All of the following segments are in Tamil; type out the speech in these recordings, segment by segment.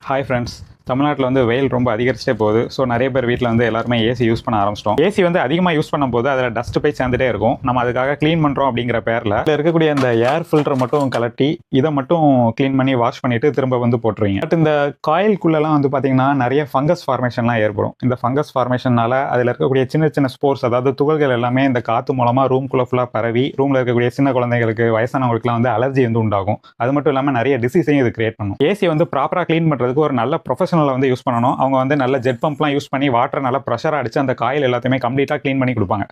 Hi friends. தமிழ்நாட்டில் வந்து வெயில் ரொம்ப அதிகரிச்சிட்டே போகுது. ஸோ நிறைய பேர் வீட்டில் வந்து எல்லாருமே ஏசி யூஸ் பண்ண ஆரம்பிச்சிட்டோம். ஏசி வந்து அதிகமாக யூஸ் பண்ணும்போது அதில் டஸ்ட் போய் சேர்ந்துட்டே இருக்கும். நம்ம அதுக்காக க்ளீன் பண்ணுறோம் அப்படிங்கிற பேரில் இதில் இருக்கக்கூடிய இந்த ஏர் ஃபில்டரை மட்டும் கலட்டி இதை மட்டும் க்ளீன் பண்ணி வாஷ் பண்ணிட்டு திரும்ப வந்து போட்டுருவீங்க. பட் இந்த காயில்குள்ளெல்லாம் வந்து பார்த்தீங்கன்னா நிறைய ஃபங்கஸ் ஃபார்மேஷன்லாம் ஏற்படும். இந்த ஃபங்கஸ் ஃபார்மேஷனால அதில் இருக்கக்கூடிய சின்ன சின்ன ஸ்போர்ஸ், அதாவது துகள்கள் எல்லாமே இந்த காற்று மூலமாக ரூம்குள்ளே ஃபுல்லாக பரவி ரூமில் இருக்கக்கூடிய சின்ன குழந்தைகளுக்கு, வயசானவங்களுக்குலாம் வந்து அலர்ஜி வந்து உண்டாகும். அது மட்டும் இல்லாமல் நிறைய டிசீஸையும் இது கிரியேட் பண்ணும். ஏசி வந்து ப்ராப்பராக க்ளீன் பண்ணுறதுக்கு ஒரு நல்ல ப்ரொஃபஷனலை வந்து யூஸ் பண்ணணும். அவங்க வந்து நல்ல ஜெட் பம்ப்லாம் யூஸ் பண்ணி வாட்டர் நல்லா ப்ரெஷர் அடிச்சு அந்த காயில் எல்லாத்தையுமே கம்ப்ளீட்டாக க்ளீன் பண்ணி கொடுப்பாங்க.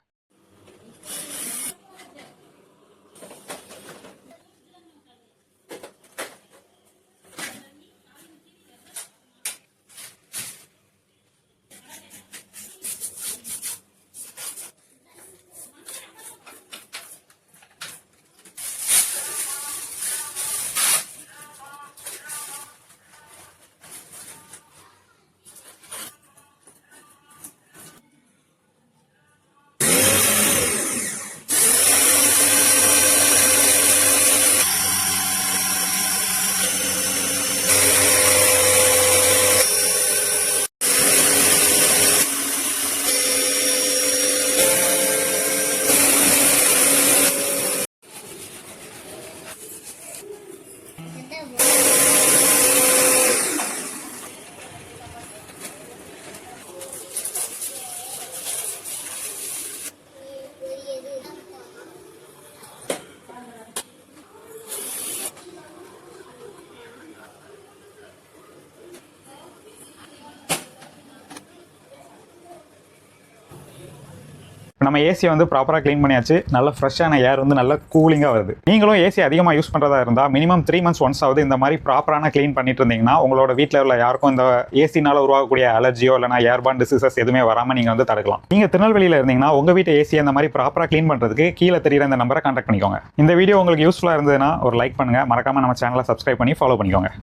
நம்ம ஏசியை வந்து ப்ராப்பராக க்ளீன் பண்ணியாச்சு. நல்ல ஃப்ரெஷ்ஷான ஏர் வந்து நல்ல கூலிங்காக வருது. நீங்களும் ஏசி அதிகமாக யூஸ் பண்ணுறதா இருந்தால் மினிமம் 3 months ஒன்ஸ் ஆகுது இந்த மாதிரி ப்ராப்பரான க்ளீன் பண்ணிட்டு இருந்தீங்கன்னா உங்களோட வீட்டில் உள்ள யாருக்கும் இந்த ஏசினால் உருவாகக்கூடிய அலர்ஜியோ இல்லைனா ஏர்பான் டிசீசஸ் எதுவுமே வராமல் நீங்கள் வந்து தடுக்கலாம். நீங்கள் திருநெல்வேலியில் இருந்தீங்கன்னா உங்கள் வீட்டு ஏசியை இந்த மாதிரி ப்ராப்பராக க்ளீன் பண்ணுறதுக்கு கீழே தெரியுற இந்த நம்பரை கான்டாக்ட் பண்ணிக்கோங்க. இந்த வீடியோ உங்களுக்கு யூஸ்ஃபுல்லாக இருந்ததுன்னா ஒரு லைக் பண்ணுங்கள். மறக்காமல் நம்ம சேனலை சப்ஸ்கிரைப் பண்ணி ஃபாலோ பண்ணிக்கோங்க.